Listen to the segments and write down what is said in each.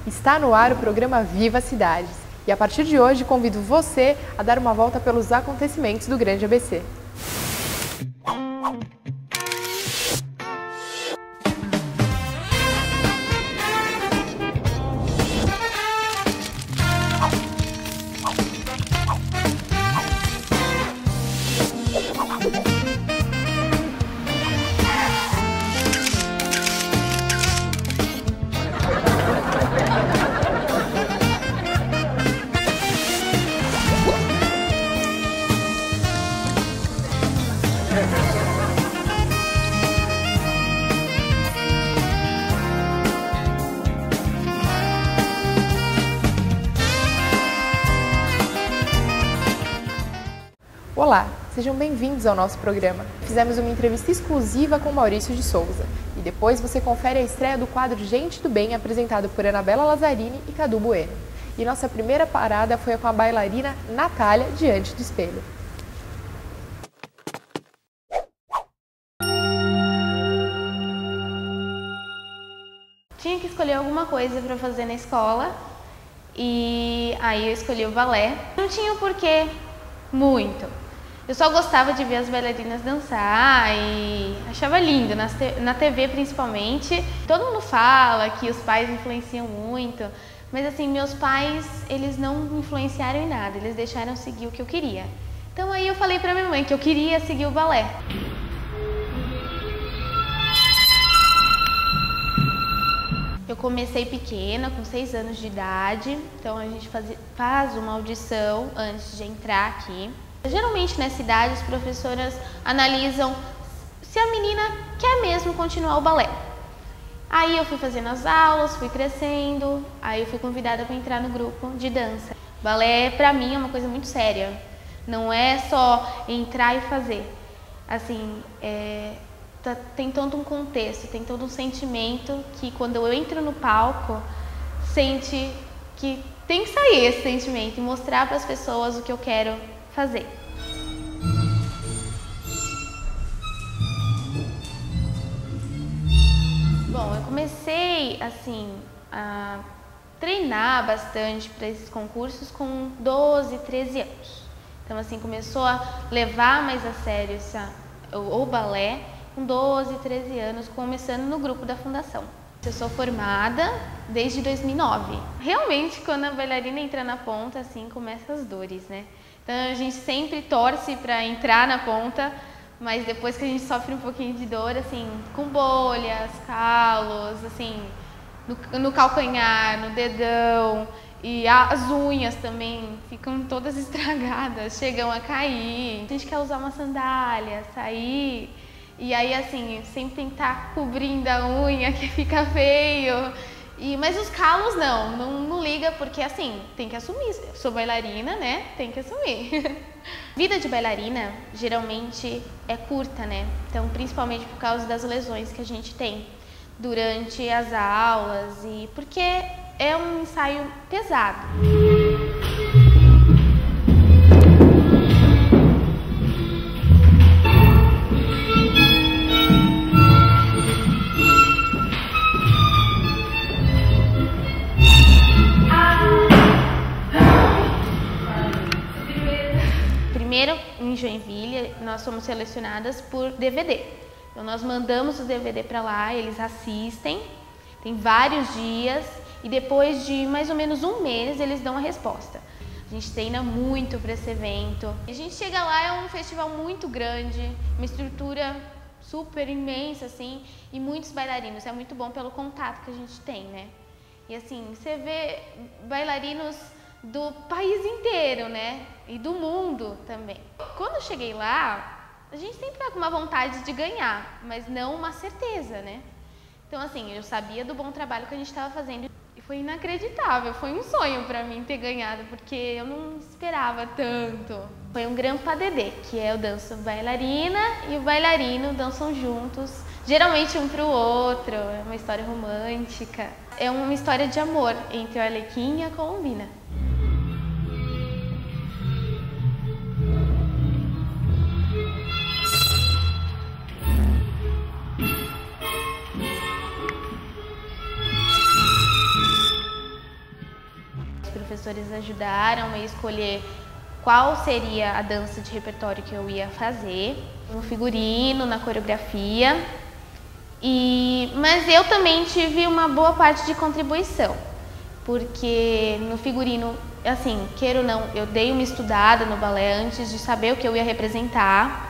Está no ar o programa Viva Cidades. E a partir de hoje convido você a dar uma volta pelos acontecimentos do Grande ABC. Olá, sejam bem-vindos ao nosso programa. Fizemos uma entrevista exclusiva com Maurício de Souza e depois você confere a estreia do quadro Gente do Bem, apresentado por Anabela Lazzarini e Cadu Bueno. E nossa primeira parada foi com a bailarina Natália, diante do espelho. Tinha que escolher alguma coisa para fazer na escola e aí eu escolhi o balé. Não tinha o porquê muito. Eu só gostava de ver as bailarinas dançar e achava lindo, na TV principalmente. Todo mundo fala que os pais influenciam muito, mas assim, meus pais, eles não me influenciaram em nada, eles deixaram seguir o que eu queria. Então aí eu falei pra minha mãe que eu queria seguir o balé. Eu comecei pequena, com 6 anos de idade, então a gente faz uma audição antes de entrar aqui. Geralmente nessa idade as professoras analisam se a menina quer mesmo continuar o balé. Aí eu fui fazendo as aulas, fui crescendo, aí eu fui convidada para entrar no grupo de dança. Balé pra mim é uma coisa muito séria, não é só entrar e fazer. Assim, tem todo um contexto, tem todo um sentimento que quando eu entro no palco, sente que tem que sair esse sentimento e mostrar para as pessoas o que eu quero fazer. Bom, eu comecei assim a treinar bastante para esses concursos com 12, 13 anos. Então assim, começou a levar mais a sério o balé com 12, 13 anos, começando no grupo da fundação. Eu sou formada desde 2009. Realmente, quando a bailarina entra na ponta, assim, começam as dores, né? Então a gente sempre torce para entrar na ponta, mas depois que a gente sofre um pouquinho de dor, assim, com bolhas, calos, assim, no calcanhar, no dedão, e as unhas também ficam todas estragadas, chegam a cair. A gente quer usar uma sandália, sair, e aí assim, sempre tentar cobrindo a unha que fica feio. Mas os calos não liga, porque assim, tem que assumir. Sou bailarina, né? Tem que assumir. Vida de bailarina geralmente é curta, né? Então, principalmente por causa das lesões que a gente tem durante as aulas e porque é um ensaio pesado. Primeiro, em Joinville, nós fomos selecionadas por DVD. Então, nós mandamos o DVD para lá, eles assistem, tem vários dias, e depois de mais ou menos um mês, eles dão a resposta. A gente treina muito para esse evento. A gente chega lá, é um festival muito grande, uma estrutura super imensa, assim, e muitos bailarinos. É muito bom pelo contato que a gente tem, né? E assim, você vê bailarinos do país inteiro, né? E do mundo também. Quando eu cheguei lá, a gente sempre tá com uma vontade de ganhar, mas não uma certeza, né? Então assim, eu sabia do bom trabalho que a gente estava fazendo e foi inacreditável, foi um sonho para mim ter ganhado, porque eu não esperava tanto. Foi um Grand Pas de Deux, que é o danço bailarina e o bailarino dançam juntos, geralmente um para o outro, é uma história romântica. É uma história de amor entre o Arlequim e a Colombina. professores ajudaram a escolher qual seria a dança de repertório que eu ia fazer, no figurino, na coreografia. Mas eu também tive uma boa parte de contribuição, porque no figurino, assim, queira ou não, eu dei uma estudada no balé antes de saber o que eu ia representar.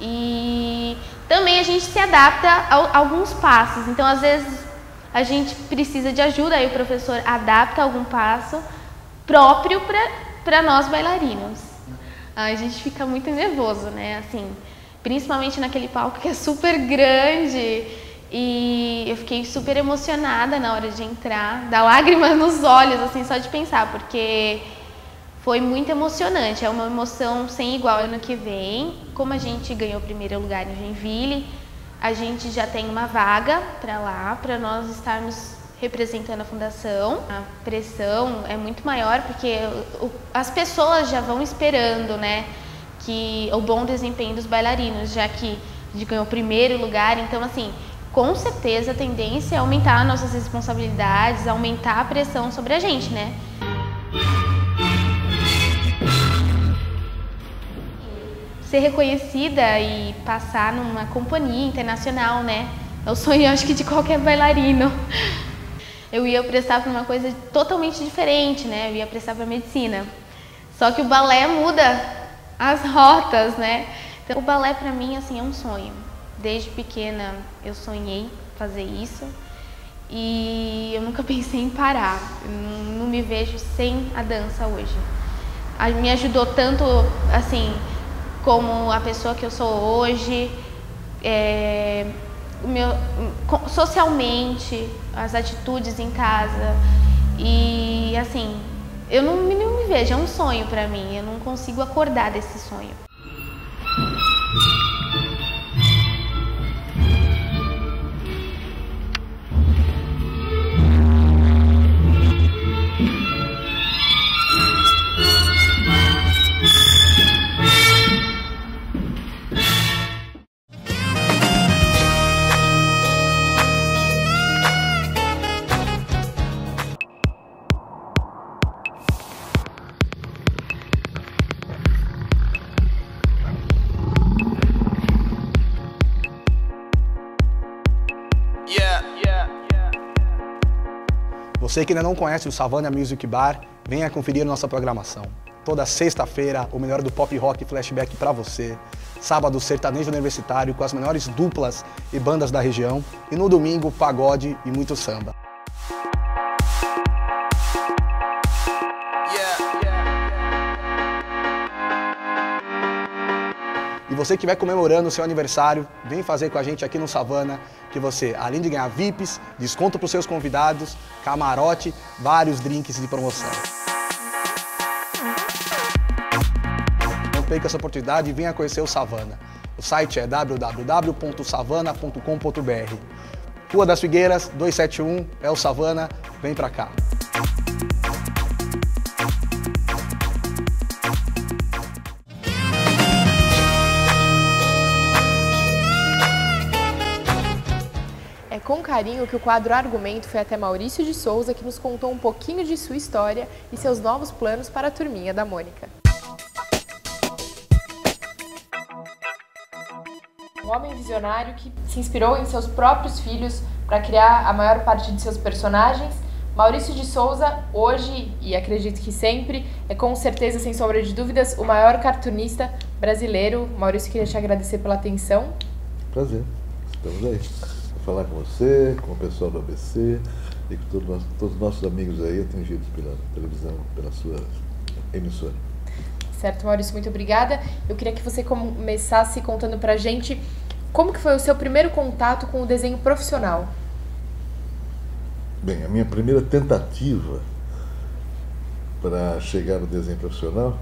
E também a gente se adapta a alguns passos, então às vezes a gente precisa de ajuda, aí o professor adapta algum passo próprio para nós bailarinos. A gente fica muito nervoso, né? Assim, principalmente naquele palco que é super grande, e eu fiquei super emocionada na hora de entrar, dá lágrimas nos olhos, assim, só de pensar, porque foi muito emocionante, é uma emoção sem igual. Ano que vem, como a gente ganhou o primeiro lugar em Joinville, a gente já tem uma vaga para lá, para nós estarmos representando a fundação. A pressão é muito maior porque as pessoas já vão esperando, né, que o bom desempenho dos bailarinos, já que a gente ganhou o primeiro lugar. Então, assim, com certeza a tendência é aumentar nossas responsabilidades, aumentar a pressão sobre a gente, né? Ser reconhecida e passar numa companhia internacional, né? É o sonho, acho que, de qualquer bailarino. Eu ia prestar para uma coisa totalmente diferente, né? Eu ia prestar para medicina. Só que o balé muda as rotas, né? Então, o balé para mim, assim, é um sonho. Desde pequena eu sonhei fazer isso e eu nunca pensei em parar. Eu não me vejo sem a dança hoje. Me ajudou tanto, assim, como a pessoa que eu sou hoje, socialmente, as atitudes em casa. E, assim, eu não me vejo, é um sonho para mim, eu não consigo acordar desse sonho. Você que ainda não conhece o Savana Music Bar, venha conferir nossa programação. Toda sexta-feira, o melhor do pop rock flashback para você. Sábado, sertanejo universitário com as melhores duplas e bandas da região. E no domingo, pagode e muito samba. E você que vai comemorando o seu aniversário, vem fazer com a gente aqui no Savana, que você, além de ganhar VIPs, desconto para os seus convidados, camarote, vários drinks de promoção. Não perca essa oportunidade e venha conhecer o Savana. O site é www.savana.com.br. Rua das Figueiras, 271, é o Savana, vem pra cá. Com carinho que o quadro Argumento foi até Maurício de Souza, que nos contou um pouquinho de sua história e seus novos planos para a turminha da Mônica. Um homem visionário que se inspirou em seus próprios filhos para criar a maior parte de seus personagens, Maurício de Souza, hoje, e acredito que sempre, é com certeza, sem sombra de dúvidas, o maior cartunista brasileiro. Maurício, queria te agradecer pela atenção. Prazer, estamos aí. Falar com você, com o pessoal do ABC e com todos os nossos amigos aí atingidos pela televisão, pela sua emissora. Certo, Maurício, muito obrigada. Eu queria que você começasse contando pra gente como que foi o seu primeiro contato com o desenho profissional. Bem, a minha primeira tentativa para chegar no desenho profissional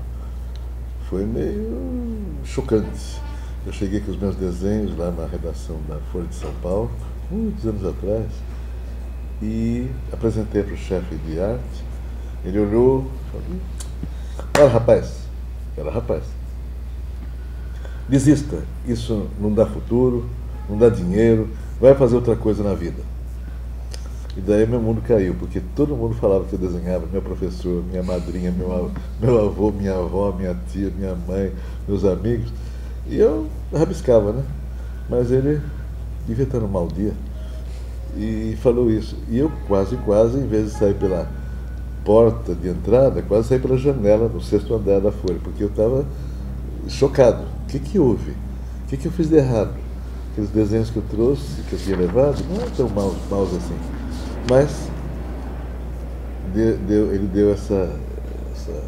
foi meio chocante. Eu cheguei com os meus desenhos lá na redação da Folha de São Paulo, muitos anos atrás, e apresentei para o chefe de arte. Ele olhou e falou: olha, rapaz, desista, isso não dá futuro, não dá dinheiro, vai fazer outra coisa na vida. E daí meu mundo caiu, porque todo mundo falava que eu desenhava, meu professor, minha madrinha, meu avô, minha avó, minha tia, minha mãe, meus amigos. E eu rabiscava, né? Mas ele devia estar no mau dia e falou isso. E eu quase, em vez de sair pela porta de entrada, quase saí pela janela no 6º andar da Folha, porque eu estava chocado. O que houve? O que eu fiz de errado? Aqueles desenhos que eu trouxe, que eu tinha levado, não eram tão maus assim. Mas ele deu essa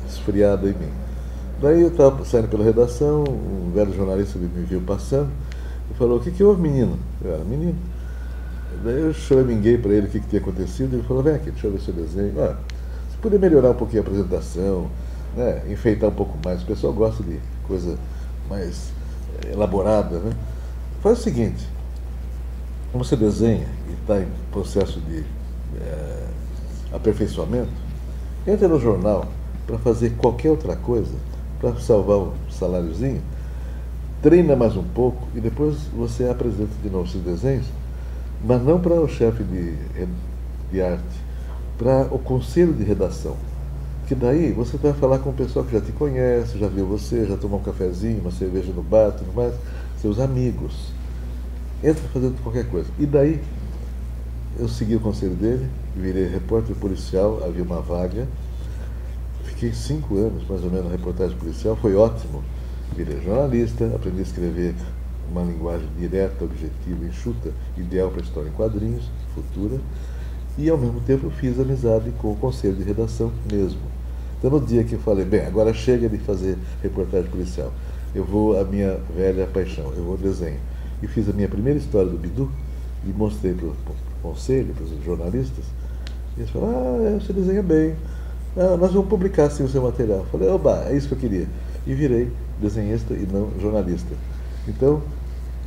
esfriada em mim. Daí eu estava saindo pela redação, um velho jornalista me viu passando e falou: o que houve, menino? Eu era menino. Daí eu choraminguei para ele o que tinha acontecido. Ele falou: vem aqui, deixa eu ver seu desenho. Se puder melhorar um pouquinho a apresentação, né, enfeitar um pouco mais, o pessoal gosta de coisa mais elaborada, né? Faz o seguinte: como você desenha e está em processo de aperfeiçoamento, entra no jornal para fazer qualquer outra coisa, para salvar um saláriozinho, treina mais um pouco e depois você apresenta de novo seus desenhos, mas não para o chefe de arte, para o conselho de redação. Que daí você vai falar com o pessoal que já te conhece, já viu você, já tomou um cafezinho, uma cerveja no bar, tudo mais, seus amigos. Entra fazendo qualquer coisa. E daí eu segui o conselho dele, virei repórter policial, havia uma vaga. Fiquei 5 anos, mais ou menos, na reportagem policial, foi ótimo. Virei jornalista, aprendi a escrever uma linguagem direta, objetiva, enxuta, ideal para história em quadrinhos, futura. E, ao mesmo tempo, fiz amizade com o conselho de redação mesmo. Então, no dia que eu falei, bem, agora chega de fazer reportagem policial, eu vou à minha velha paixão, eu vou ao desenho. E fiz a minha primeira história do Bidu e mostrei para o conselho, para os jornalistas. E eles falaram: você desenha bem. Nós vamos publicar sim o seu material. Eu falei: oba, é isso que eu queria. E virei desenhista e não jornalista. Então,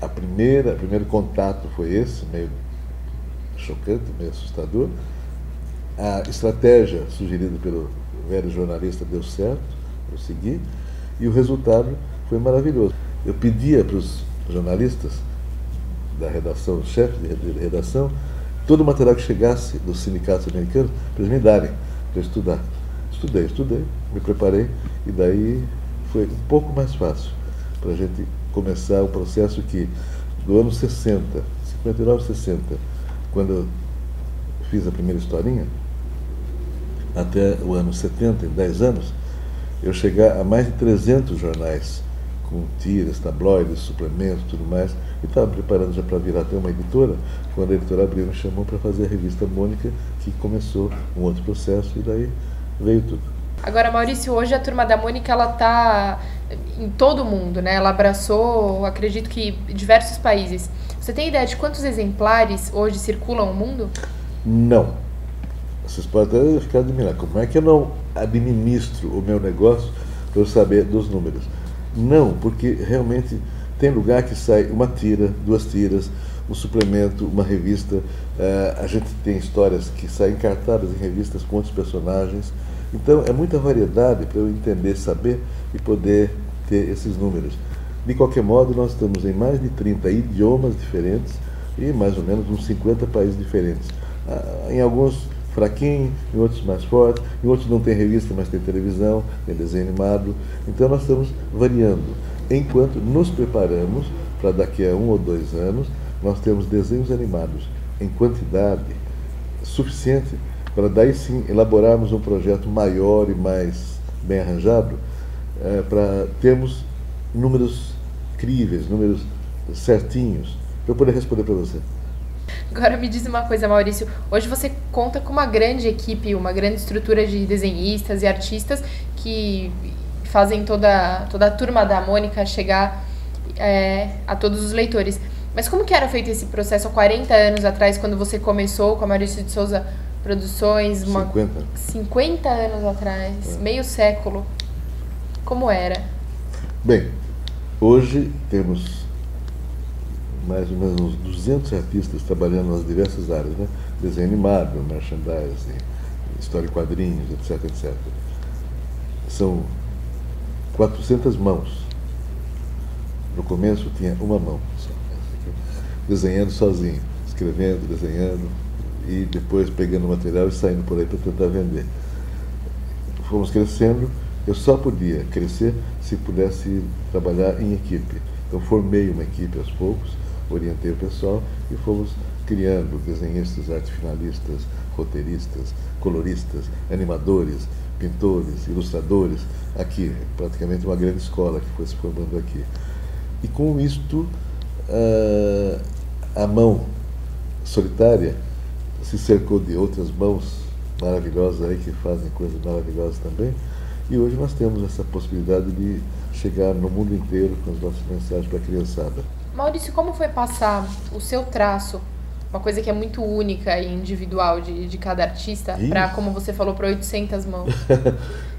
o primeiro contato foi esse, meio chocante, meio assustador. A estratégia sugerida pelo velho jornalista deu certo, eu segui, e o resultado foi maravilhoso. Eu pedia para os jornalistas da redação, chefe de redação, todo o material que chegasse dos sindicatos americanos para eles me darem, para estudar. Estudei, me preparei, e daí foi um pouco mais fácil para a gente começar o processo que, do ano 60, 59, 60, quando eu fiz a primeira historinha, até o ano 70, em 10 anos, eu chegar a mais de 300 jornais, com tiras, tabloides, suplementos, tudo mais, e estava preparando já para virar até uma editora, quando a editora Abril me chamou para fazer a revista Mônica, que começou um outro processo, e daí veio tudo. Agora, Maurício, hoje a Turma da Mônica, ela está em todo o mundo, né? Ela abraçou, acredito que, diversos países. Você tem ideia de quantos exemplares hoje circulam o mundo? Não. Vocês podem até ficar admirados. Como é que eu não administro o meu negócio para eu saber dos números? Não, porque realmente tem lugar que sai uma tira, 2 tiras, um suplemento, uma revista. A gente tem histórias que saem encartadas em revistas com outros personagens. Então, é muita variedade para eu entender, saber e poder ter esses números. De qualquer modo, nós estamos em mais de 30 idiomas diferentes e mais ou menos uns 50 países diferentes. Em alguns fraquinho, em outros mais fortes, em outros não tem revista, mas tem televisão, tem desenho animado. Então, nós estamos variando. Enquanto nos preparamos para daqui a 1 ou 2 anos, nós temos desenhos animados em quantidade suficiente para daí sim elaborarmos um projeto maior e mais bem arranjado, para termos números críveis, números certinhos, para eu poder responder para você. Agora me diz uma coisa, Maurício, hoje você conta com uma grande equipe, uma grande estrutura de desenhistas e artistas que fazem toda a Turma da Mônica chegar a todos os leitores. Mas como que era feito esse processo há 40 anos atrás, quando você começou com a Maurício de Souza Produções? 50 anos atrás, meio século. Como era? Bem, hoje temos mais ou menos uns 200 artistas trabalhando nas diversas áreas, né? Desenho animado, merchandising, história em quadrinhos, etc, etc. São 400 mãos. No começo tinha uma mão só, desenhando sozinho, escrevendo, desenhando e depois pegando o material e saindo por aí para tentar vender. Fomos crescendo, eu só podia crescer se pudesse trabalhar em equipe. Então formei uma equipe aos poucos, orientei o pessoal e fomos criando desenhistas, arte finalistas, roteiristas, coloristas, animadores, pintores, ilustradores, aqui, praticamente uma grande escola que foi se formando aqui. E com isto, a mão solitária se cercou de outras mãos maravilhosas aí que fazem coisas maravilhosas também, e hoje nós temos essa possibilidade de chegar no mundo inteiro com as nossas mensagens para a criançada. Maurício, como foi passar o seu traço, uma coisa que é muito única e individual de cada artista, para, como você falou, para 800 mãos?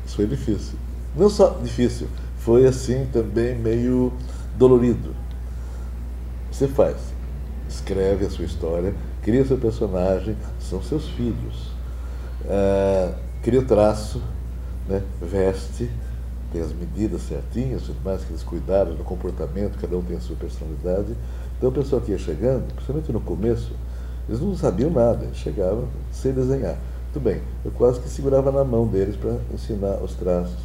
Isso foi difícil. Não só difícil, foi assim também meio dolorido. Você faz, escreve a sua história, cria seu personagem, são seus filhos. Cria o traço, né, veste, tem as medidas certinhas, tudo mais que eles cuidaram do comportamento, cada um tem a sua personalidade. Então o pessoal que ia chegando, principalmente no começo, eles não sabiam nada, eles chegavam sem desenhar. Muito bem, eu quase que segurava na mão deles para ensinar os traços,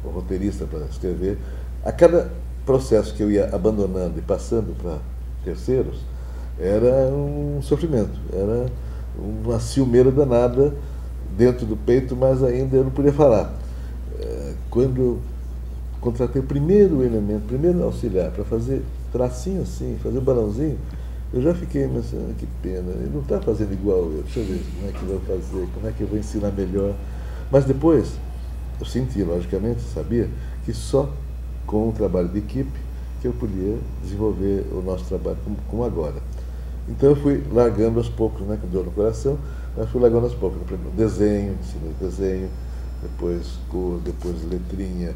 o roteirista para escrever. A cada processo que eu ia abandonando e passando para terceiros, era um sofrimento, era uma ciumeira danada dentro do peito, mas ainda eu não podia falar. Quando eu contratei o primeiro elemento, o primeiro auxiliar, para fazer tracinho assim, fazer balãozinho, eu já fiquei pensando, que pena, ele não está fazendo igual eu, deixa eu ver como é que eu vou fazer, como é que eu vou ensinar melhor. Mas depois, eu senti, logicamente, sabia, que só com o trabalho de equipe que eu podia desenvolver o nosso trabalho como agora. Então eu fui largando aos poucos, né, com dor no coração, mas fui largando aos poucos. Desenho, ensinei desenho, depois cor, depois letrinha.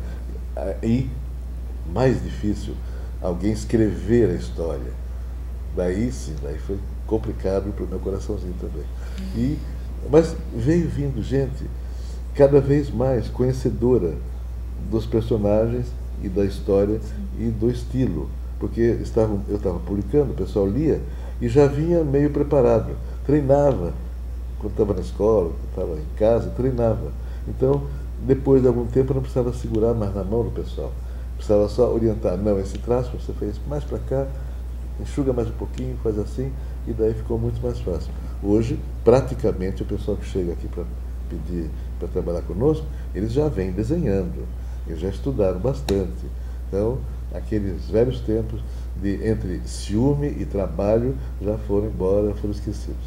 E, mais difícil, alguém escrever a história. Daí sim, daí foi complicado para o meu coraçãozinho também. Mas veio vindo gente cada vez mais conhecedora dos personagens e da história e do estilo. Porque eu estava publicando, o pessoal lia e já vinha meio preparado. Treinava, quando estava na escola, quando estava em casa, treinava. Então, depois de algum tempo, eu não precisava segurar mais na mão do pessoal. Precisava só orientar. Não, esse traço você fez mais para cá, enxuga mais um pouquinho, faz assim, e daí ficou muito mais fácil. Hoje, praticamente, o pessoal que chega aqui para pedir para trabalhar conosco, eles já vêm desenhando, eles já estudaram bastante. Então, aqueles velhos tempos entre ciúme e trabalho já foram embora, foram esquecidos.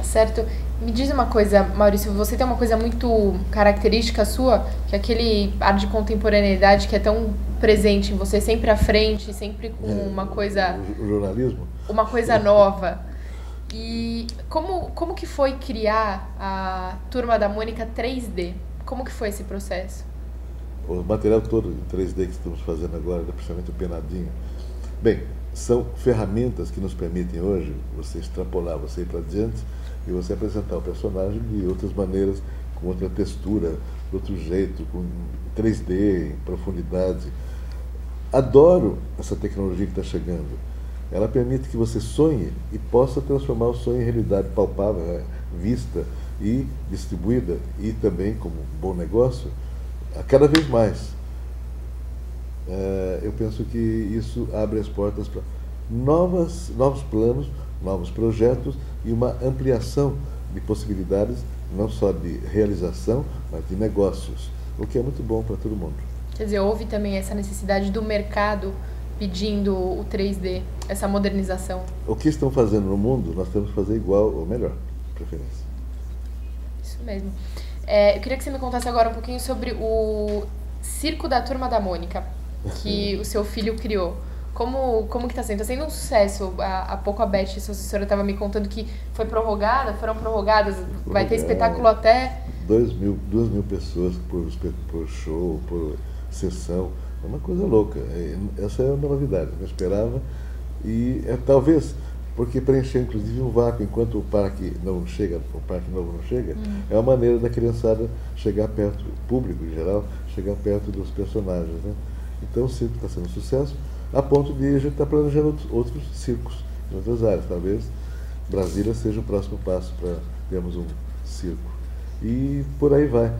Certo. Me diz uma coisa, Maurício, você tem uma coisa muito característica sua, que é aquele ar de contemporaneidade que é tão presente em você, sempre à frente, sempre com uma coisa... O jornalismo? Uma coisa nova. E como que foi criar a Turma da Mônica 3D? Como que foi esse processo? O material todo em 3D que estamos fazendo agora, principalmente o penadinho. Bem, são ferramentas que nos permitem hoje você extrapolar, você ir para diante e você apresentar o personagem de outras maneiras, com outra textura, de outro jeito, com 3D, em profundidade. Adoro essa tecnologia que está chegando. Ela permite que você sonhe e possa transformar o sonho em realidade palpável, né? Vista e distribuída, e também, como um bom negócio, a cada vez mais. Eu penso que isso abre as portas para novos planos, novos projetos e uma ampliação de possibilidades, não só de realização, mas de negócios, o que é muito bom para todo mundo. Quer dizer, houve também essa necessidade do mercado pedindo o 3D, essa modernização. O que estão fazendo no mundo, nós temos que fazer igual ou melhor, preferência. Isso mesmo. Eu queria que você me contasse agora um pouquinho sobre o Circo da Turma da Mônica, que o seu filho criou. Como que está sendo? Está sendo um sucesso. Há pouco a Beth, sua assessora, estava me contando que foram prorrogadas, vai ter espetáculo até... 2.000 pessoas por show, por sessão. É uma coisa louca. Essa é uma novidade, eu não esperava. E talvez, porque preencher inclusive um vácuo enquanto o parque novo não chega, é uma maneira da criançada chegar perto, o público em geral, chegar perto dos personagens, né? Então o circo está sendo um sucesso, a ponto de a gente estar planejando outros circos em outras áreas. Talvez Brasília seja o próximo passo para termos um circo. E por aí vai.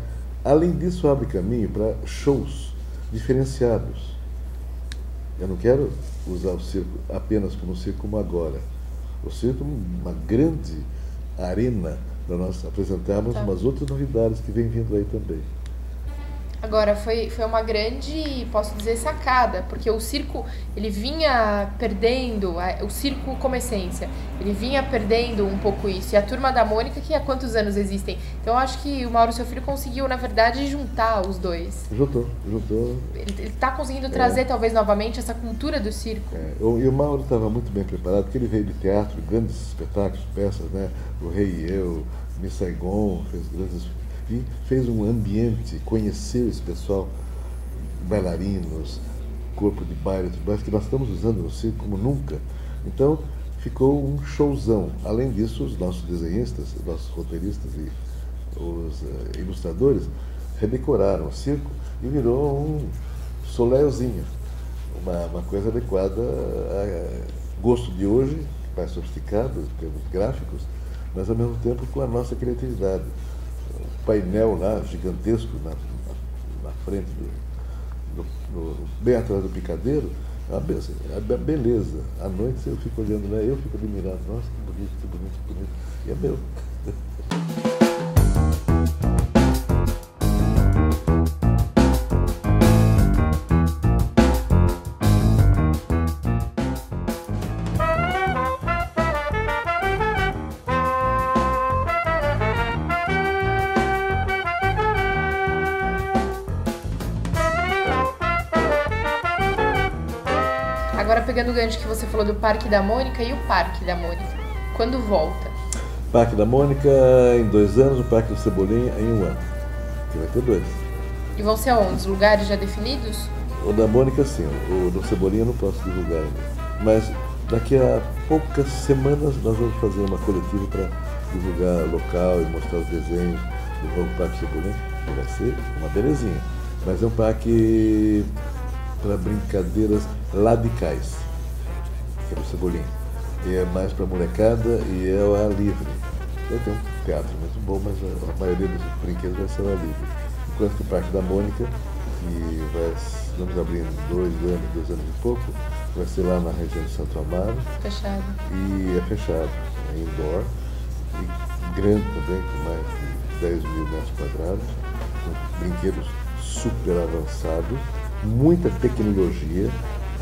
Além disso, abre caminho para shows diferenciados. Eu não quero usar o circo apenas como circo como agora. O circo é uma grande arena para nós apresentarmos umas outras novidades que vem vindo aí também. Agora, foi uma grande, posso dizer, sacada, porque o circo, ele vinha perdendo, o circo como essência, ele vinha perdendo um pouco isso. E a Turma da Mônica, que há quantos anos existem? Então, eu acho que o Mauro, seu filho, conseguiu, na verdade, juntar os dois. Juntou. Ele está conseguindo trazer, talvez, novamente, essa cultura do circo. E o Mauro estava muito bem preparado, porque ele veio de teatro, grandes espetáculos, peças, né? O Rei e Eu, Miss Saigon, fez grandes... E fez um ambiente, conheceu esse pessoal, bailarinos, corpo de baile, tudo mais, que nós estamos usando no circo como nunca. Então, ficou um showzão. Além disso, os nossos desenhistas, os nossos roteiristas e os ilustradores redecoraram o circo e virou um soléuzinho, uma coisa adequada a gosto de hoje, mais sofisticado, em termos gráficos, mas ao mesmo tempo com a nossa criatividade. Painel lá, gigantesco, na frente, bem atrás do picadeiro, a beleza. À noite eu fico olhando lá, eu fico admirado, nossa, que bonito, que bonito, que bonito. E é meu. Agora, pegando o gancho que você falou do Parque da Mônica, e o Parque da Mônica? Quando volta? Parque da Mônica em 2 anos, o Parque do Cebolinha em 1 ano. Que vai ter 2. E vão ser aonde? Os lugares já definidos? O da Mônica, sim. O do Cebolinha eu não posso divulgar ainda. Mas daqui a poucas semanas nós vamos fazer uma coletiva para divulgar o local e mostrar os desenhos do novo Parque Cebolinha. Vai ser uma belezinha. Mas é um parque para brincadeiras radicais, que é o Cebolinha. E é mais para molecada e é ao ar livre. Vai ter um teatro muito bom, mas a maioria dos brinquedos vai ser ao ar livre. Enquanto que o Parque da Mônica, que vamos abrir em 2 anos e pouco, vai ser lá na região de Santo Amaro. Fechado. E é fechado, é indoor, e grande também, com mais de 10 mil metros quadrados, com brinquedos super avançados, muita tecnologia,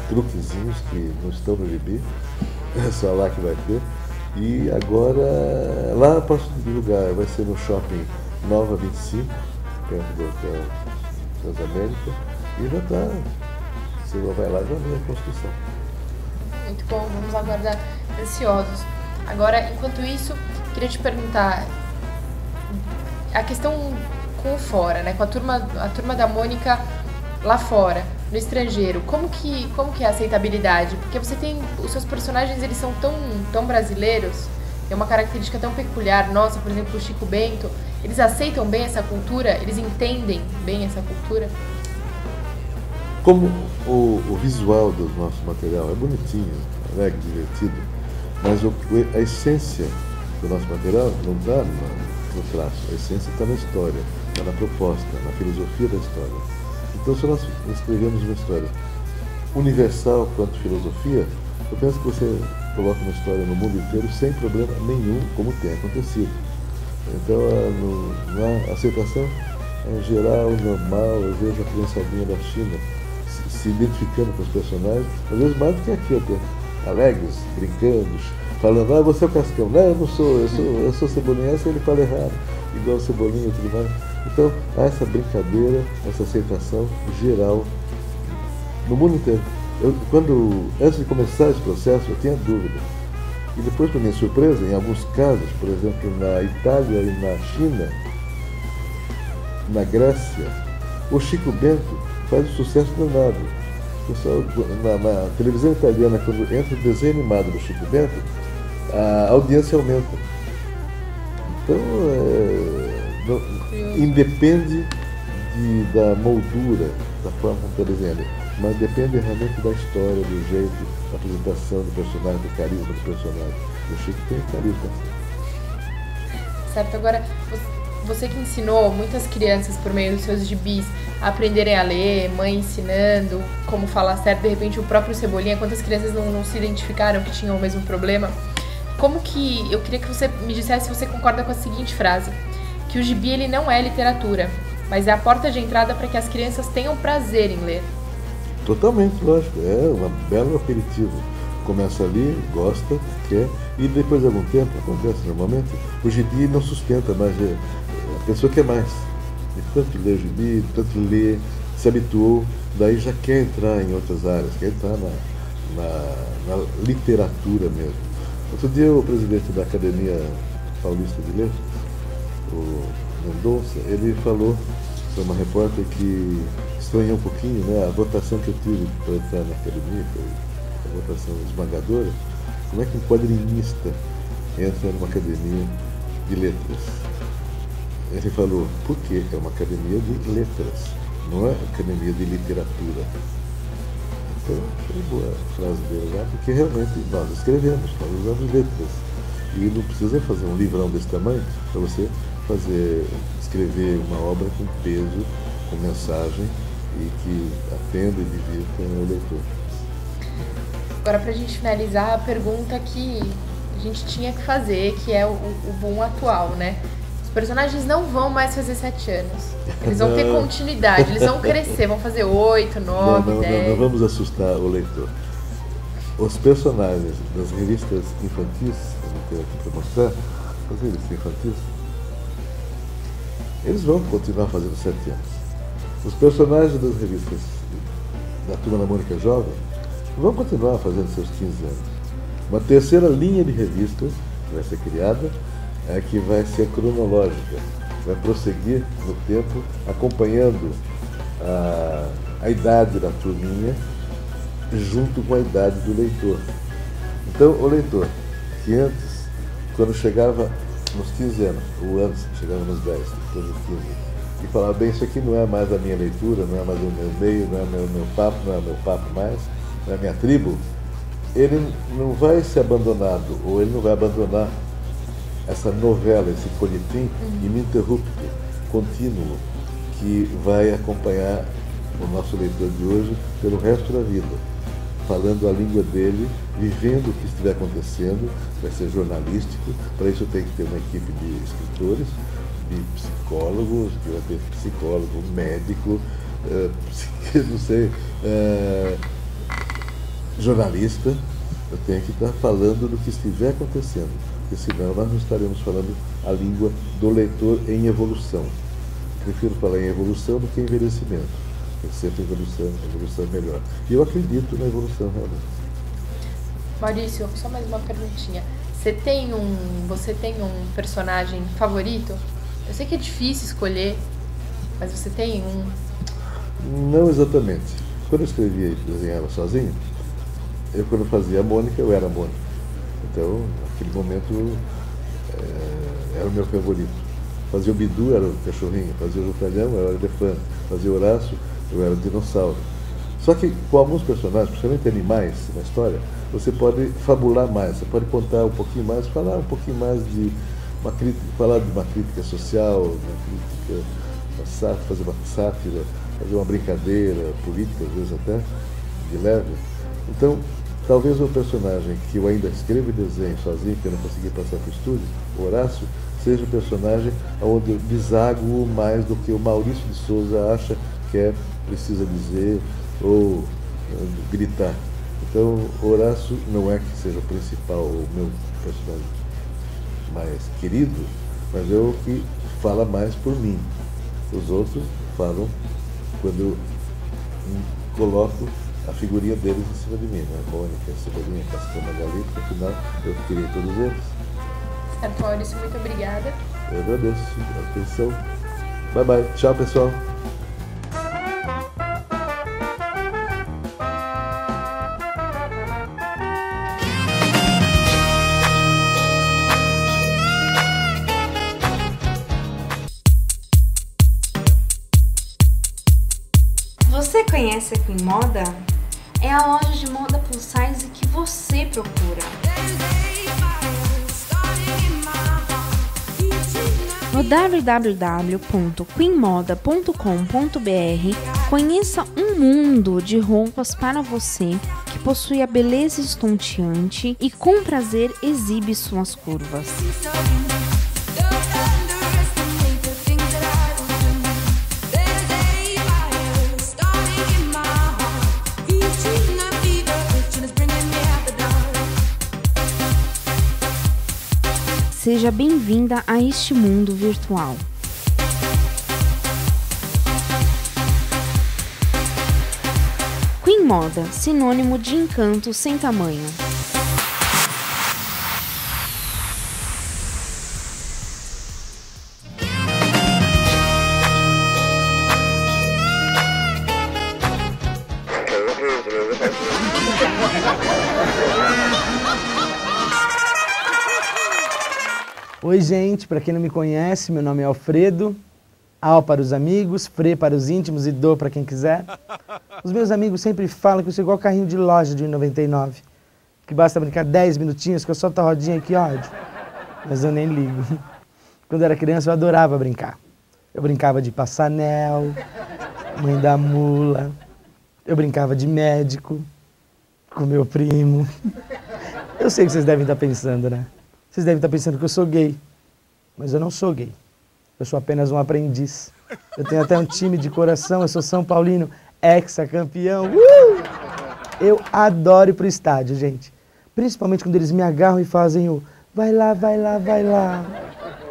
truquezinhos que não estão no gibi, é só lá que vai ter. E agora, lá posso divulgar, vai ser no Shopping Nova 25, perto do Hotel Transamérica, e já está, você vai lá e já vê a construção. Muito bom, vamos aguardar ansiosos. Agora, enquanto isso, queria te perguntar, a questão com o fora, né, com a turma da Mônica lá fora, no estrangeiro, como que é a aceitabilidade? Porque você tem, os seus personagens, eles são tão brasileiros, tem uma característica tão peculiar, nossa, por exemplo, o Chico Bento, eles aceitam bem essa cultura? Eles entendem bem essa cultura? Como o visual do nosso material é bonitinho, alegre, divertido, mas a essência do nosso material não está no traço, a essência está na história, está na proposta, na filosofia da história. Então, se nós escrevemos uma história universal quanto filosofia, eu penso que você coloca uma história no mundo inteiro sem problema nenhum, como tem acontecido. Então, a aceitação é geral, normal. Eu vejo a criançadinha da China se identificando com os personagens, às vezes mais do que aqui até, alegres, brincando, falando, você é o Cascão. Não, eu não sou, eu sou Cebolinha, ele fala errado, igual Cebolinha e tudo mais. Então, há essa brincadeira, essa aceitação geral no mundo inteiro. Antes de começar esse processo, eu tinha dúvida. E depois, para minha surpresa, em alguns casos, por exemplo, na Itália e na China, na Grécia, o Chico Bento faz um sucesso danado. Pessoal, na televisão italiana, quando entra o desenho animado do Chico Bento, a audiência aumenta. Então, independe da moldura, da forma como está desenhando, mas depende realmente da história, do jeito, da apresentação do personagem, do carisma do personagem. Eu achei que tem que estar ali, tá? Certo, agora, você que ensinou muitas crianças por meio dos seus gibis a aprenderem a ler, mãe ensinando como falar certo, de repente o próprio Cebolinha, quantas crianças não se identificaram que tinham o mesmo problema? Como que, eu queria que você me dissesse se você concorda com a seguinte frase, que o gibi ele não é literatura, mas é a porta de entrada para que as crianças tenham prazer em ler. Totalmente, lógico, é um belo aperitivo. Começa ali, gosta, quer, e depois de algum tempo, acontece normalmente, o gibi não sustenta mais, a pessoa quer mais. De tanto ler o gibi, de tanto ler, se habituou, daí já quer entrar em outras áreas, quer entrar na literatura mesmo. Outro dia o presidente da Academia Paulista de Letras, o Mendonça, ele falou para uma repórter que estranhou um pouquinho, né, a votação que eu tive para entrar na academia, foi a votação esmagadora. Como é que um quadrinista entra numa academia de letras? Ele falou, por quê? É uma academia de letras, não é academia de literatura. Então, foi boa a frase dele lá, porque realmente nós escrevemos, nós usamos letras. E não precisa fazer um livrão desse tamanho para você escrever uma obra com peso, com mensagem e que atenda e divirta o leitor. Agora, para a gente finalizar, a pergunta que a gente tinha que fazer, que é o boom atual, né? Os personagens não vão mais fazer 7 anos. Eles vão ter continuidade, eles vão crescer, vão fazer 8, 9, 10. Não vamos assustar o leitor. Os personagens das revistas infantis, eu não tenho aqui para mostrar, as revistas infantis, eles vão continuar fazendo 7 anos. Os personagens das revistas da Turma da Mônica Jovem vão continuar fazendo seus 15 anos. Uma terceira linha de revistas que vai ser criada é que vai ser cronológica, vai prosseguir no tempo, acompanhando a idade da turminha junto com a idade do leitor. Então, o leitor, que antes, quando chegava nos 15 anos, ou antes, chegava nos 10, depois dos 15, e falava, bem, isso aqui não é mais a minha leitura, não é mais o meu meio, não é meu papo, não é o meu papo mais, não é a minha tribo, ele não vai ser abandonado, ou ele não vai abandonar essa novela, esse folhetim ininterrupto, contínuo, que vai acompanhar o nosso leitor de hoje pelo resto da vida, falando a língua dele, vivendo o que estiver acontecendo, vai ser jornalístico, para isso tem que ter uma equipe de escritores, de psicólogos, que vai ter psicólogo, médico, não sei, jornalista. Eu tenho que estar falando do que estiver acontecendo, porque senão nós não estaremos falando a língua do leitor em evolução. Prefiro falar em evolução do que em envelhecimento. Tem sempre evolução melhor. E eu acredito na evolução realmente. Maurício, só mais uma perguntinha. Você tem um personagem favorito? Eu sei que é difícil escolher, mas você tem um? Não exatamente. Quando eu escrevia e desenhava sozinho, quando fazia a Mônica, eu era a Mônica. Então, naquele momento, era o meu favorito. Fazia o Bidu, era o cachorrinho. Fazia o Jutalhão, eu era o elefante. Fazia o Horácio, eu era o dinossauro. Só que com alguns personagens, principalmente animais na história, você pode fabular mais, você pode contar um pouquinho mais, falar um pouquinho mais de uma crítica, falar de uma crítica social, uma crítica, fazer uma sátira, fazer uma brincadeira política, às vezes até, de leve. Então, talvez o personagem que eu ainda escrevo e desenho sozinho, que eu não consegui passar para o estúdio, o Horácio, seja o personagem onde eu desaguo mais do que o Maurício de Souza acha que precisa dizer ou gritar. Então, o Horácio não é que seja o principal, o meu personagem mais querido, mas é o que fala mais por mim. Os outros falam quando eu coloco a figurinha deles em cima de mim, né? Mônica, Cebolinha, Cascão, Magali, porque afinal eu criei todos eles. Certo, Maurício, muito obrigada. Eu agradeço a atenção. Bye bye. Tchau, pessoal. Você conhece a Queen Moda? É a loja de moda plus size que você procura. No www.queenmoda.com.br conheça um mundo de roupas para você que possui a beleza estonteante e com prazer exibe suas curvas. Seja bem-vinda a este mundo virtual. Queen Moda, sinônimo de encanto sem tamanho. Oi gente, para quem não me conhece, meu nome é Alfredo, Al para os amigos, Fre para os íntimos e Do para quem quiser. Os meus amigos sempre falam que eu sou igual carrinho de loja de 1,99, que basta brincar 10 minutinhos que eu solto a rodinha aqui, ódio. Mas eu nem ligo. Quando eu era criança eu adorava brincar. Eu brincava de passanel, mãe da mula, eu brincava de médico com meu primo. Eu sei que vocês devem estar pensando, né? Vocês devem estar pensando que eu sou gay, mas eu não sou gay. Eu sou apenas um aprendiz. Eu tenho até um time de coração, eu sou São Paulino, ex-campeão. Eu adoro ir pro estádio, gente. Principalmente quando eles me agarram e fazem o vai lá, vai lá, vai lá.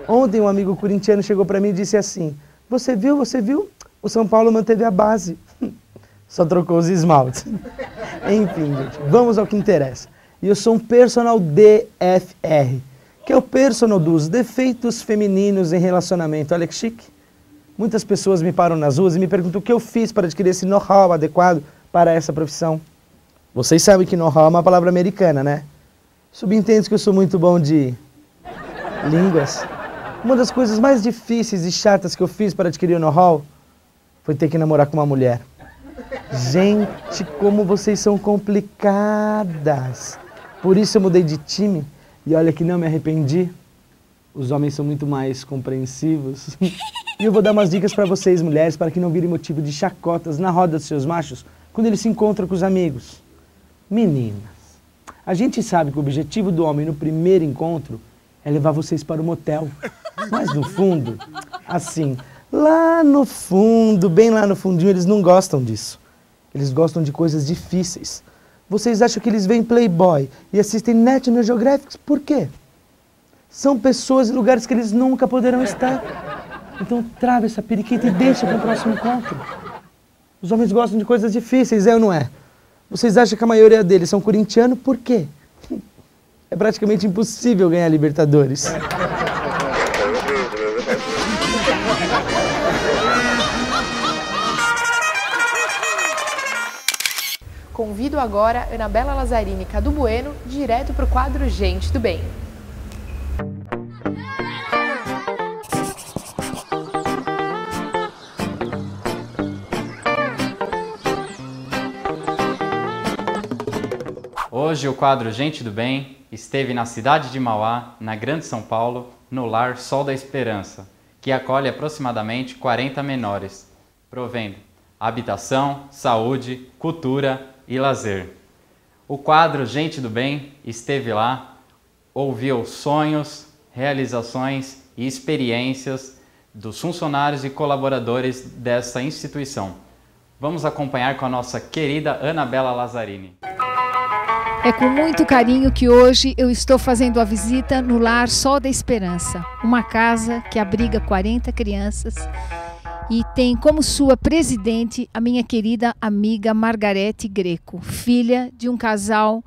Ontem um amigo corintiano chegou para mim e disse assim, você viu? O São Paulo manteve a base. Só trocou os esmaltes. Enfim, gente, vamos ao que interessa. E eu sou um personal DFR, que é o personal dos defeitos femininos em relacionamento. Olha que chique. Muitas pessoas me param nas ruas e me perguntam o que eu fiz para adquirir esse know-how adequado para essa profissão. Vocês sabem que know-how é uma palavra americana, né? Subentende que eu sou muito bom de línguas. Uma das coisas mais difíceis e chatas que eu fiz para adquirir o know-how foi ter que namorar com uma mulher. Gente, como vocês são complicadas. Por isso eu mudei de time. E olha que não me arrependi. Os homens são muito mais compreensivos. E eu vou dar umas dicas para vocês, mulheres, para que não virem motivo de chacotas na roda dos seus machos quando eles se encontram com os amigos. Meninas, a gente sabe que o objetivo do homem no primeiro encontro é levar vocês para o motel. Mas no fundo, assim, lá no fundo, bem lá no fundinho, eles não gostam disso. Eles gostam de coisas difíceis. Vocês acham que eles veem Playboy e assistem National Geographic? Por quê? São pessoas em lugares que eles nunca poderão estar. Então trava essa periquita e deixa para o próximo encontro. Os homens gostam de coisas difíceis, é ou não é? Vocês acham que a maioria deles são corintianos? Por quê? É praticamente impossível ganhar Libertadores. Convido agora Anabela Lazzarini e Cadu Bueno direto para o quadro Gente do Bem. Hoje o quadro Gente do Bem esteve na cidade de Mauá, na Grande São Paulo, no lar Sol da Esperança, que acolhe aproximadamente 40 menores, provendo habitação, saúde, cultura e lazer. O quadro Gente do Bem esteve lá, ouviu sonhos, realizações e experiências dos funcionários e colaboradores dessa instituição. Vamos acompanhar com a nossa querida Anabela Lazzarini. É com muito carinho que hoje eu estou fazendo a visita no Lar Sol da Esperança, uma casa que abriga 40 crianças e tem como sua presidente a minha querida amiga Margarete Greco, filha de um casal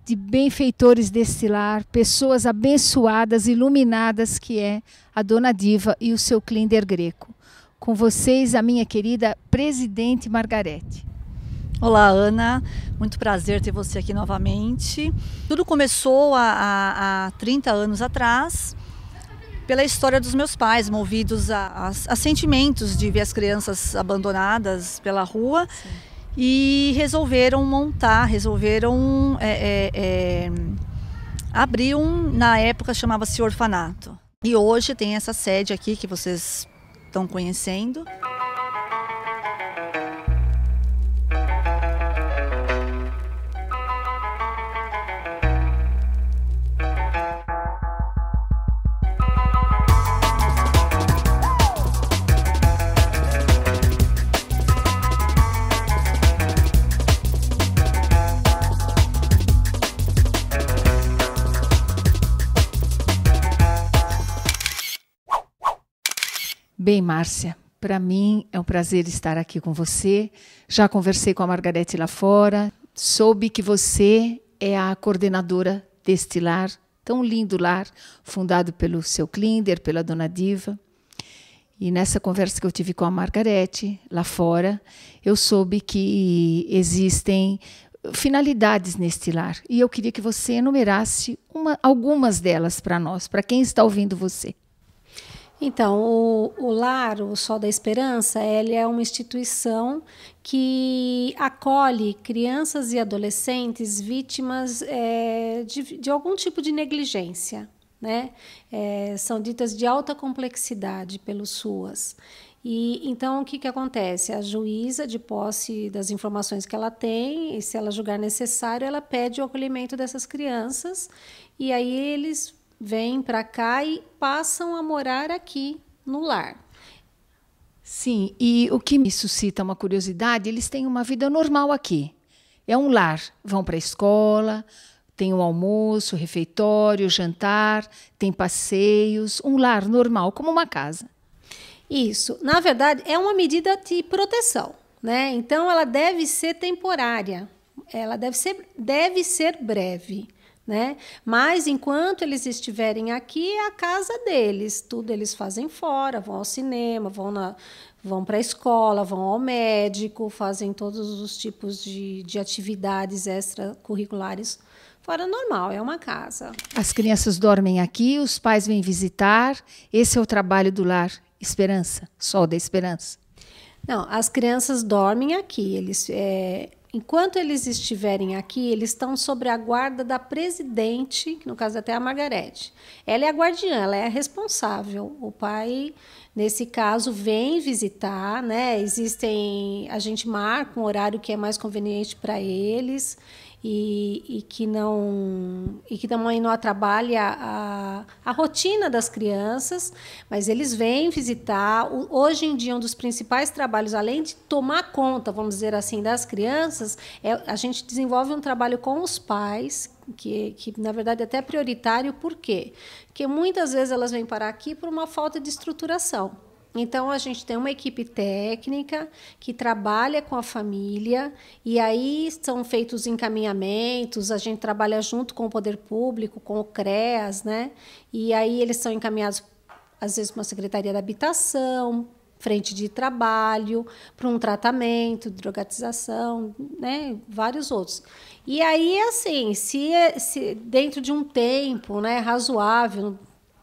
de benfeitores desse lar, pessoas abençoadas, iluminadas, que é a Dona Diva e o seu Klinder Greco. Com vocês, a minha querida presidente Margarete. Olá, Ana. Muito prazer ter você aqui novamente. Tudo começou há 30 anos atrás, pela história dos meus pais, movidos a sentimentos de ver as crianças abandonadas pela rua. Sim. E resolveram abrir na época chamava-se orfanato. E hoje tem essa sede aqui que vocês estão conhecendo. Bem, Márcia, para mim é um prazer estar aqui com você. Já conversei com a Margarete lá fora, soube que você é a coordenadora deste lar, tão lindo lar, fundado pelo seu Klinder, pela dona Diva. E nessa conversa que eu tive com a Margarete lá fora, eu soube que existem finalidades neste lar. E eu queria que você enumerasse algumas delas para nós, para quem está ouvindo você. Então, o Lar, o Sol da Esperança, ele é uma instituição que acolhe crianças e adolescentes vítimas de algum tipo de negligência, né? São ditas de alta complexidade pelos SUAS. E então, o que acontece? A juíza, de posse das informações que ela tem, e se ela julgar necessário, ela pede o acolhimento dessas crianças, e aí eles vêm para cá e passam a morar aqui no lar. Sim, e o que me suscita uma curiosidade, eles têm uma vida normal aqui. É um lar, vão para a escola, tem o almoço, refeitório, jantar, tem passeios, um lar normal, como uma casa. Isso, na verdade, é uma medida de proteção, né? Então, ela deve ser temporária, ela deve ser breve, né? Mas enquanto eles estiverem aqui, é a casa deles, tudo eles fazem fora, vão ao cinema, vão para a escola, vão ao médico, fazem todos os tipos de atividades extracurriculares fora, normal, é uma casa. As crianças dormem aqui, os pais vêm visitar, esse é o trabalho do Lar Esperança, Sol da Esperança. Não, as crianças dormem aqui, enquanto eles estiverem aqui, eles estão sob a guarda da presidente, que no caso até a Margarete. Ela é a guardiã, ela é a responsável. O pai, nesse caso, vem visitar, né? A gente marca um horário que é mais conveniente para eles e que também não atrapalha a rotina das crianças, mas eles vêm visitar. Hoje em dia, um dos principais trabalhos, além de tomar conta, vamos dizer assim, das crianças, a gente desenvolve um trabalho com os pais, que na verdade até é prioritário. Por quê? Porque muitas vezes elas vêm parar aqui por uma falta de estruturação. Então, a gente tem uma equipe técnica que trabalha com a família e aí são feitos encaminhamentos, a gente trabalha junto com o poder público, com o CREAS, né? E aí eles são encaminhados, às vezes, para uma secretaria da habitação, frente de trabalho, para um tratamento, drogatização, né? Vários outros. E aí, assim, se dentro de um tempo, né, razoável,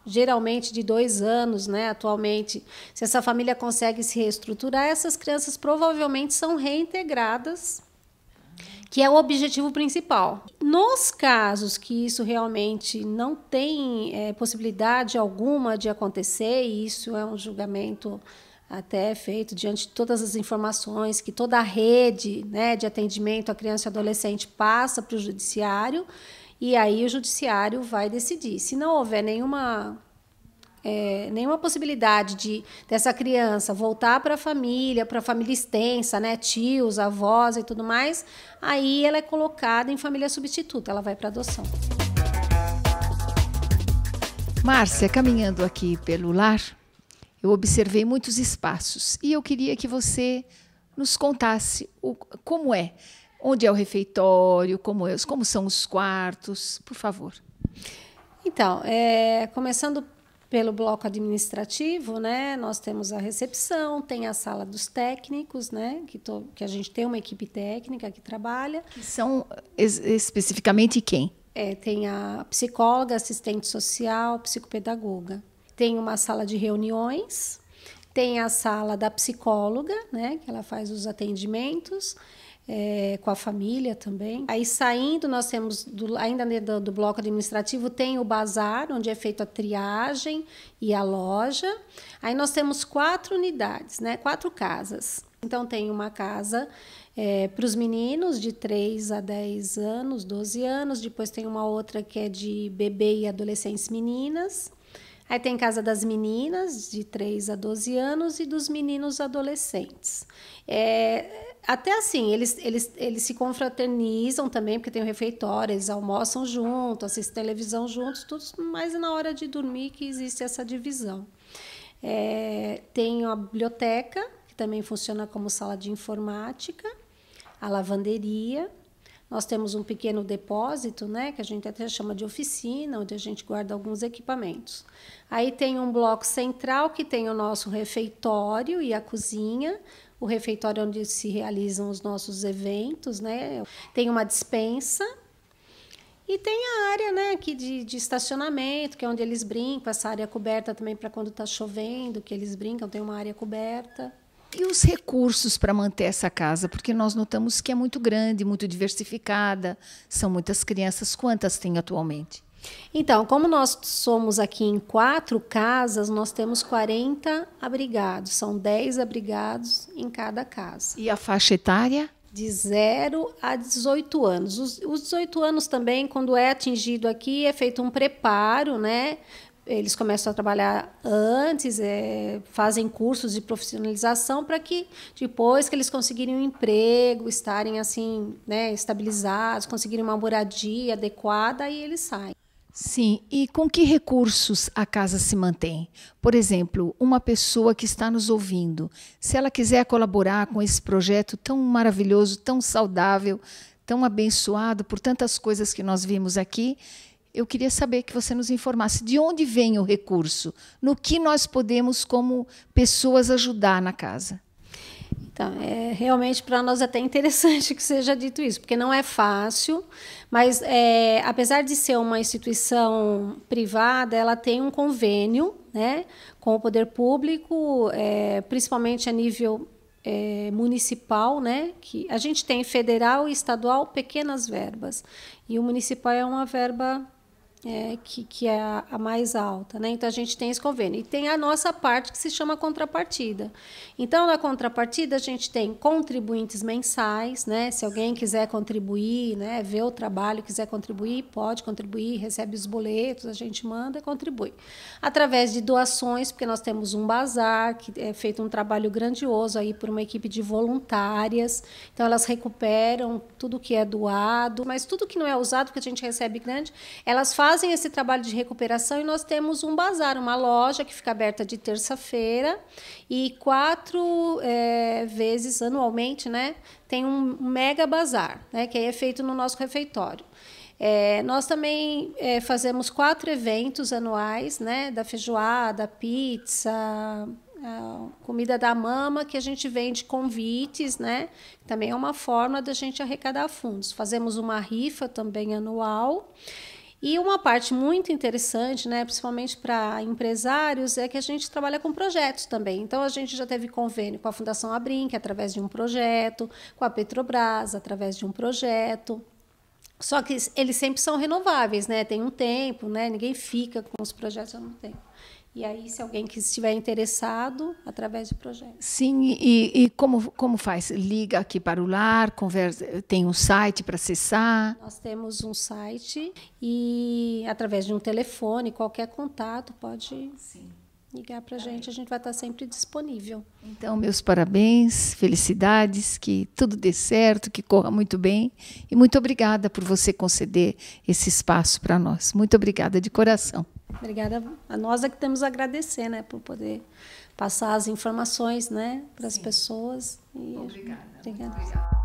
geralmente de 2 anos, né, atualmente, se essa família consegue se reestruturar, essas crianças provavelmente são reintegradas, que é o objetivo principal. Nos casos que isso realmente não tem possibilidade alguma de acontecer, e isso é um julgamento até feito diante de todas as informações que toda a rede, né, de atendimento à criança e adolescente passa para o judiciário, e aí o judiciário vai decidir. Se não houver nenhuma possibilidade dessa criança voltar para a família extensa, né, tios, avós e tudo mais, aí ela é colocada em família substituta, ela vai para adoção. Márcia, caminhando aqui pelo lar, eu observei muitos espaços e eu queria que você nos contasse como é. Onde é o refeitório, como são os quartos, por favor. Então, começando pelo bloco administrativo, né, nós temos a recepção, tem a sala dos técnicos, né, que a gente tem uma equipe técnica que trabalha. Que são especificamente quem? Tem a psicóloga, assistente social, psicopedagoga. Tem uma sala de reuniões, tem a sala da psicóloga, né, que ela faz os atendimentos. com a família também. Aí saindo, nós temos, ainda dentro do bloco administrativo, tem o bazar, onde é feita a triagem e a loja. Aí nós temos 4 unidades, né? 4 casas. Então tem uma casa para os meninos de 3 a 10 anos, 12 anos. Depois tem uma outra que é de bebê e adolescentes meninas. Aí tem casa das meninas, de 3 a 12 anos, e dos meninos adolescentes. Até assim, eles se confraternizam também, porque tem o refeitório, eles almoçam juntos, assistem televisão juntos, tudo, mas na hora de dormir que existe essa divisão. Tem a biblioteca, que também funciona como sala de informática, a lavanderia. Nós temos um pequeno depósito, né, que a gente até chama de oficina, onde a gente guarda alguns equipamentos. Aí tem um bloco central que tem o nosso refeitório e a cozinha, o refeitório onde se realizam os nossos eventos, né? Tem uma despensa e tem a área, né, aqui de estacionamento, que é onde eles brincam, essa área coberta também para quando está chovendo, que eles brincam, tem uma área coberta. E os recursos para manter essa casa? Porque nós notamos que é muito grande, muito diversificada, são muitas crianças. Quantas tem atualmente? Então, como nós somos aqui em 4 casas, nós temos 40 abrigados. São 10 abrigados em cada casa. E a faixa etária? De 0 a 18 anos. Os 18 anos também, quando é atingido aqui, é feito um preparo, né? Eles começam a trabalhar antes, fazem cursos de profissionalização para que depois que eles conseguirem um emprego, estarem assim, né, estabilizados, conseguirem uma moradia adequada, aí eles saem. Sim, e com que recursos a casa se mantém? Por exemplo, uma pessoa que está nos ouvindo, se ela quiser colaborar com esse projeto tão maravilhoso, tão saudável, tão abençoado por tantas coisas que nós vimos aqui, eu queria saber que você nos informasse de onde vem o recurso, no que nós podemos, como pessoas, ajudar na casa. Então, realmente para nós é até interessante que seja dito isso, porque não é fácil, mas apesar de ser uma instituição privada, ela tem um convênio, né, com o poder público, principalmente a nível municipal, né, que a gente tem federal e estadual pequenas verbas, e o municipal é uma verba que é a mais alta, né? Então a gente tem esse convênio. E tem a nossa parte que se chama contrapartida. Então, na contrapartida, a gente tem contribuintes mensais, né? Se alguém quiser contribuir, né, ver o trabalho, quiser contribuir, pode contribuir, recebe os boletos, a gente manda e contribui. Através de doações, porque nós temos um bazar, que é feito um trabalho grandioso aí por uma equipe de voluntárias. Então, elas recuperam tudo que é doado, mas tudo que não é usado, que a gente recebe grande, elas fazem esse trabalho de recuperação e nós temos um bazar, uma loja que fica aberta de terça-feira e 4 vezes anualmente, né, tem um mega bazar, né, que aí é feito no nosso refeitório. Nós também fazemos 4 eventos anuais, né, da feijoada, pizza, comida da mama, que a gente vende convites, né? Também é uma forma da gente arrecadar fundos. Fazemos uma rifa também anual. E uma parte muito interessante, né, principalmente para empresários, é que a gente trabalha com projetos também. Então, a gente já teve convênio com a Fundação Abrinq, através de um projeto, com a Petrobras, através de um projeto. Só que eles sempre são renováveis, né? Tem um tempo, né? Ninguém fica com os projetos há muito tempo. E aí, se alguém que estiver interessado, através de projetos. Sim, e como faz? Liga aqui para o lar, conversa, tem um site para acessar? Nós temos um site e, através de um telefone, qualquer contato pode ligar para a gente vai estar sempre disponível. Então, meus parabéns, felicidades, que tudo dê certo, que corra muito bem. E muito obrigada por você conceder esse espaço para nós. Muito obrigada de coração. Obrigada. A nós é que temos a agradecer, né, por poder passar as informações, né, para as pessoas. E obrigada. Obrigada.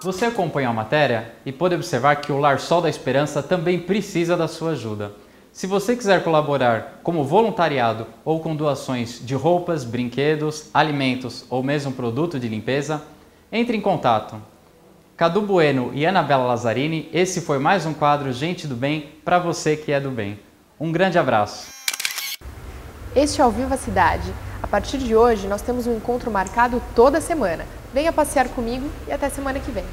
Você acompanhou a matéria e pôde observar que o Lar Sol da Esperança também precisa da sua ajuda. Se você quiser colaborar como voluntariado ou com doações de roupas, brinquedos, alimentos ou mesmo produto de limpeza, entre em contato. Cadu Bueno e Anabela Lazzarini, esse foi mais um quadro Gente do Bem para você que é do bem. Um grande abraço. Este é Ao Vivo a Cidade. A partir de hoje, nós temos um encontro marcado toda semana. Venha passear comigo e até semana que vem.